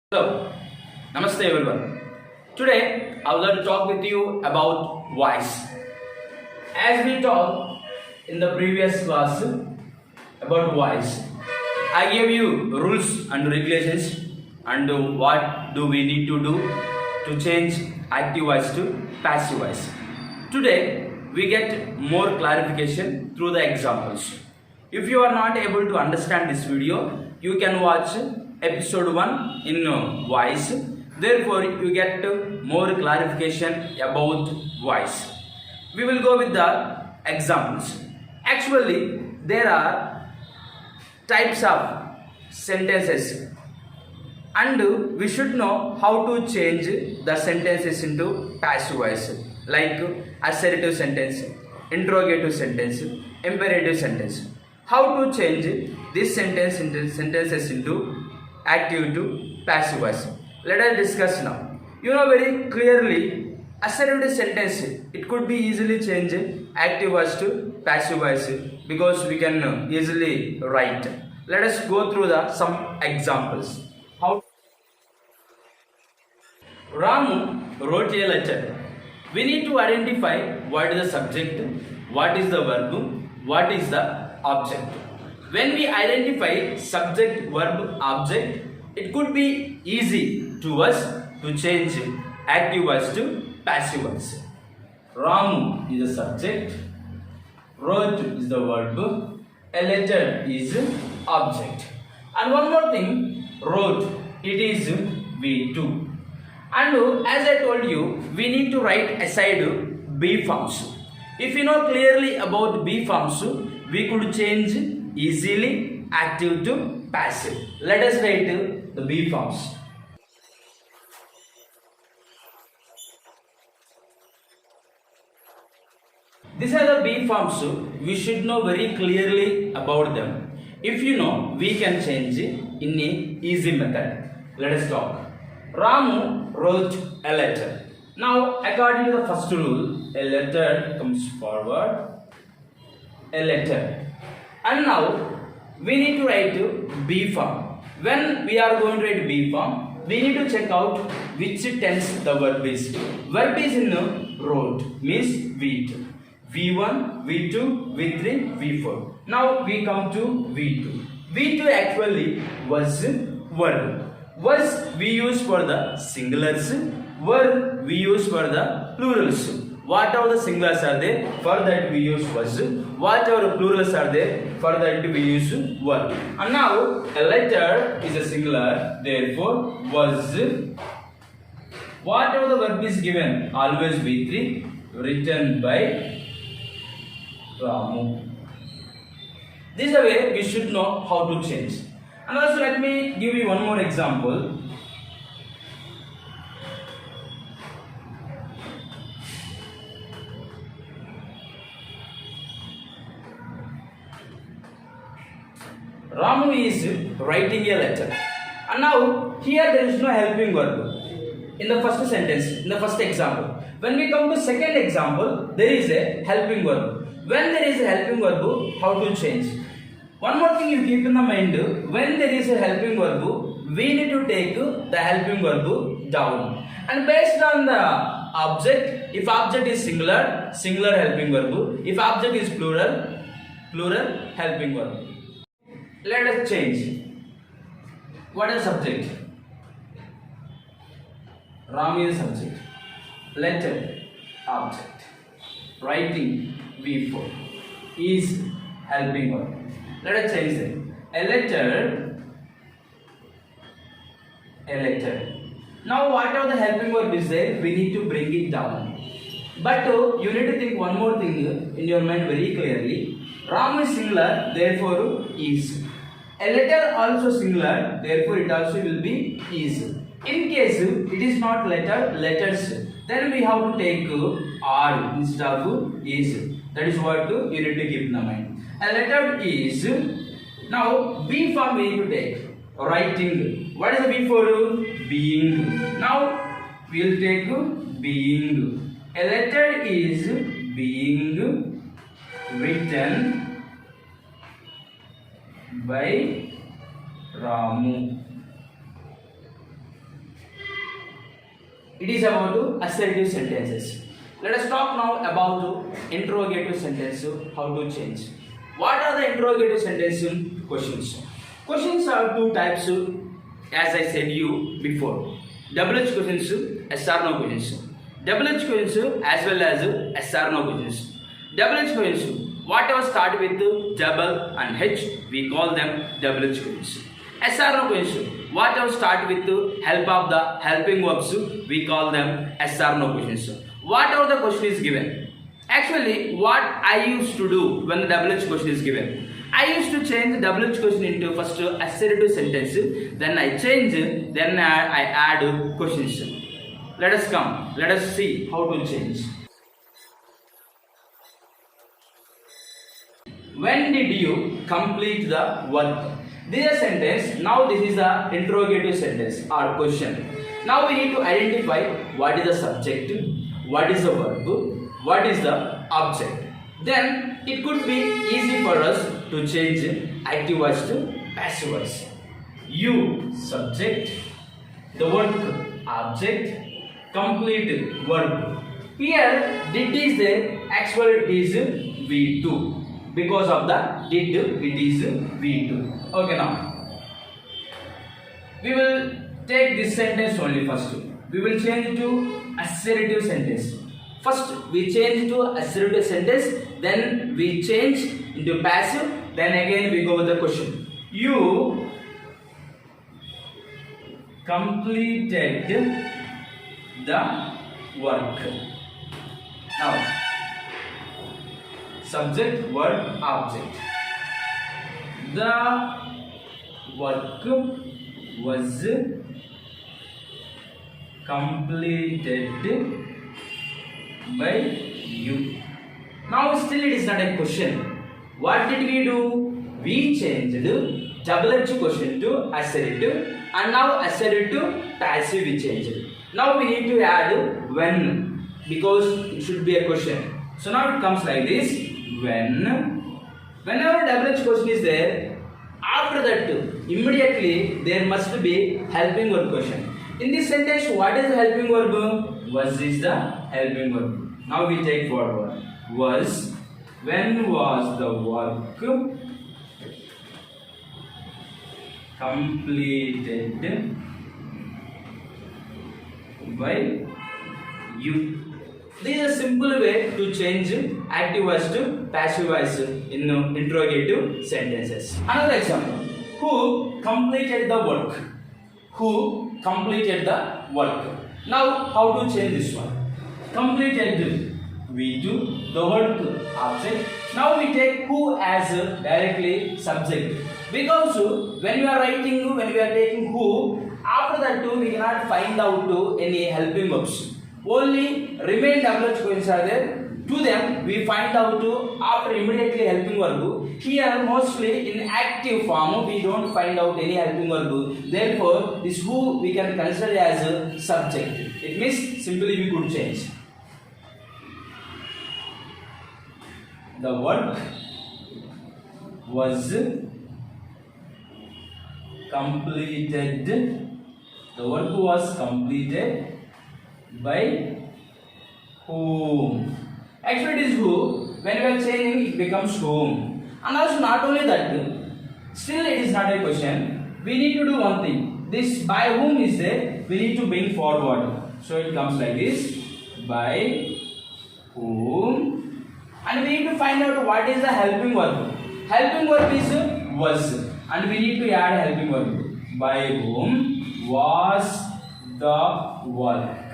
Hello, Namaste everyone. Today I would like to talk with you about voice. As we talked in the previous class about voice, I gave you rules and regulations and what do we need to do to change active voice to passive voice. Today we get more clarification through the examples. If you are not able to understand this video, you can watch episode 1 in voice. Therefore you get more clarification about voice. We will go with the examples. Actually there are types of sentences and we should know how to change the sentences into passive voice, like assertive sentence, interrogative sentence, imperative sentence. How to change this sentences into active to passive voice? Let us discuss now. You know very clearly assertive sentence, it could be easily changed active voice to passive voice because we can easily write. Let us go through some examples. How Ramu wrote a letter. We need to identify what is the subject, what is the verb, what is the object. When we identify subject, verb, object, it could be easy to us to change active voice to passive voice. Ramu is the subject, wrote is the verb, a letter is object. And one more thing, wrote, it is V2. And as I told you, we need to write aside B forms. If you know clearly about B forms, we could change easily active to passive. Let us write the B forms. These are the B forms. We should know very clearly about them. If you know, we can change in a easy method. Let us talk. Ramu wrote a letter. Now, according to the first rule, a letter comes forward. A letter. And now, we need to write B form. When we are going to write B form, we need to check out which tense the verb is. Verb is in wrote, means V2. V1, V2, V3, V4. Now we come to V2. V2 actually was verb. Was we use for the singulars, were we use for the plurals. Whatever the singulars are there, for that we use was. Whatever plurals are there, for that we use were. And now a letter is a singular, therefore was. Whatever the verb is given, always V3, written by Ramu. This is the way we should know how to change. And also let me give you one more example. Ramu is writing a letter. And now here there is no helping verb. In the first sentence, in the first example. When we come to second example, there is a helping verb. When there is a helping verb, how to change? One more thing you keep in the mind, when there is a helping verb, we need to take the helping verb down. And based on the object, if object is singular, singular helping verb. If object is plural, plural helping verb. Let us change. What is subject? Ram is subject. Letter, object. Writing, V4. Is helping verb. Let us change it. A letter. A letter. Now whatever the helping verb is there, we need to bring it down. But you need to think one more thing in your mind very clearly. Ram is singular, therefore is. A letter also singular, therefore it also will be is. In case it is not letter, letters, then we have to take R instead of is. That is what you need to keep in the mind. A letter is. Now B form we need to take. Writing. What is the B for? Being. Now we will take being. A letter is being written by Ramu. It is about assertive sentences. Let us talk now about interrogative sentence, how to change. What are the interrogative sentence questions? Questions are two types, as I said you before. WH questions, yes or no questions. WH questions as well as yes or no questions. WH questions, whatever start with double and H, we call them WH questions. Yes or no questions, whatever start with help of the helping verbs, we call them yes or no questions. Whatever the question is given. Actually, what I used to do when the WH question is given, I used to change the WH question into first assertive sentence, then I change, then I add questions. Let us see how to change. When did you complete the work? This is a sentence. Now this is the interrogative sentence or question. Now we need to identify what is the subject, what is the verb, what is the object. Then it could be easy for us to change active voice to passive voice. You subject, the work object, complete verb. Here did is there, actually it is V2. Because of the did, it is V2. Okay, now we will take this sentence only first. We will change it to assertive sentence. First we change to assertive sentence, then we change into passive, then again we go with the question. You completed the work. Now subject, verb, object. The work was completed by you. Now still it is not a question. What did we do? We changed WH question to assertive, and now assertive to passive we changed. Now we need to add when, because it should be a question. So now it comes like this. Whenever WH question is there, after that immediately there must be helping verb question. In this sentence, what is the helping verb? Was is the helping verb. Now we take forward. Was. When was the work completed by you? This is a simple way to change active voice to passive voice in interrogative sentences. Another example. Who completed the work? Who completed the work? Now how to change this one? Completed V2, the work object. Now we take who as directly subject. Because when we are writing, when we are taking who, after that we cannot find out any helping verbs. Only remain WH questions are there. To them we find out after immediately helping verb. Here mostly in active form we don't find out any helping verb. Therefore this who we can consider as a subject. It means simply we could change. The work was completed. The work was completed by whom? Actually it is who. When we are changing it becomes whom. And also not only that, still it is not a question. We need to do one thing. This by whom is there, we need to bring forward. So it comes like this. By whom. And we need to find out what is the helping verb. Helping verb is was. And we need to add helping verb. By whom was the work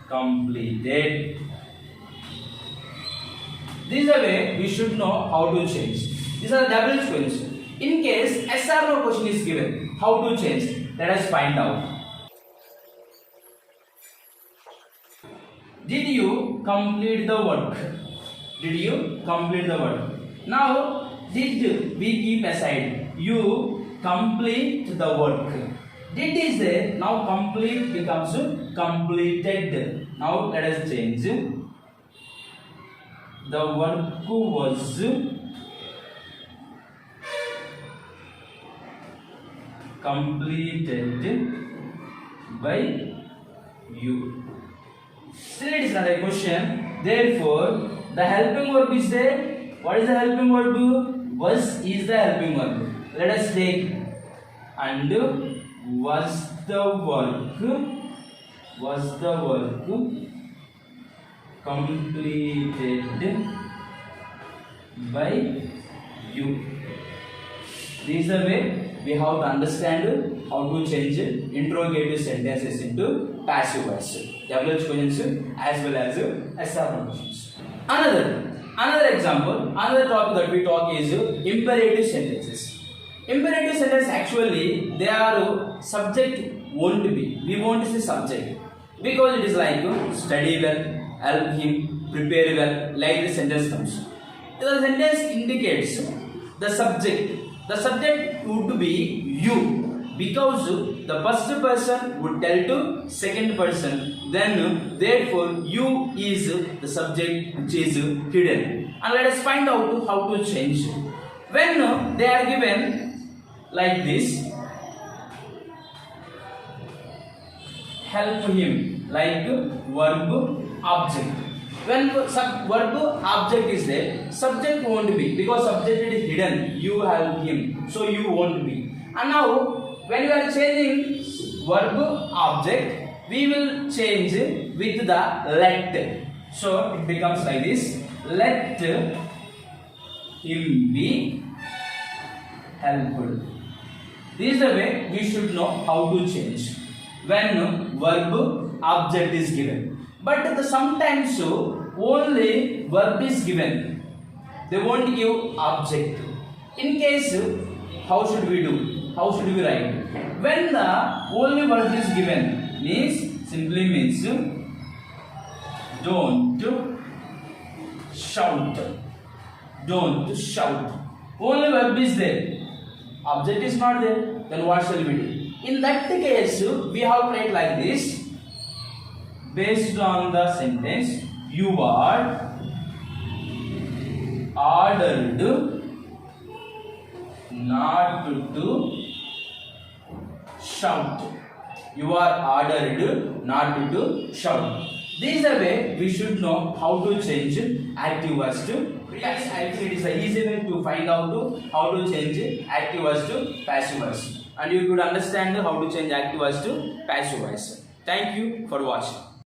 completed. This is the way we should know how to change. These are the WH questions. In case yes or no question is given, how to change? Let us find out. Did you complete the work? Did you complete the work? Now, did we keep aside? You complete the work. Did is there. Now complete becomes completed. Now let us change. The work was completed by you. Still it is not a question. Therefore, the helping verb is there. What is the helping verb? Was is the helping verb. Let us take and was the work completed by you. This is the way we have to understand how to change interrogative sentences into passive voice. WH questions as well as SR questions. Another example, another topic that we talk is imperative sentences. Imperative sentence actually they are subject won't be. We won't say subject because it is like study well, help him, prepare well, like the sentence comes. The sentence indicates the subject. The subject would be you because the first person would tell to second person. Then therefore you is the subject which is hidden. And let us find out how to change. When they are given like this, help him, like verb object. When verb object is there, subject won't be because subject is hidden. You help him, so you won't be. And now when we are changing verb object, we will change with the let. So it becomes like this: let him be helped. This is the way we should know how to change when verb object is given. But sometimes only verb is given. They won't give object. In case, how should we do? How should we write? When the only verb is given, simply means don't shout. Don't shout. Only verb is there. Object is not there. Then what shall we do? In that case, we have to write like this. Based on the sentence, you are ordered not to shout. You are ordered not to shout. This is the way we should know how to change active verbs to passive. I think it is the easy way to find out how to change active verbs to passive verbs. And you could understand how to change active verbs to passive verbs. Thank you for watching.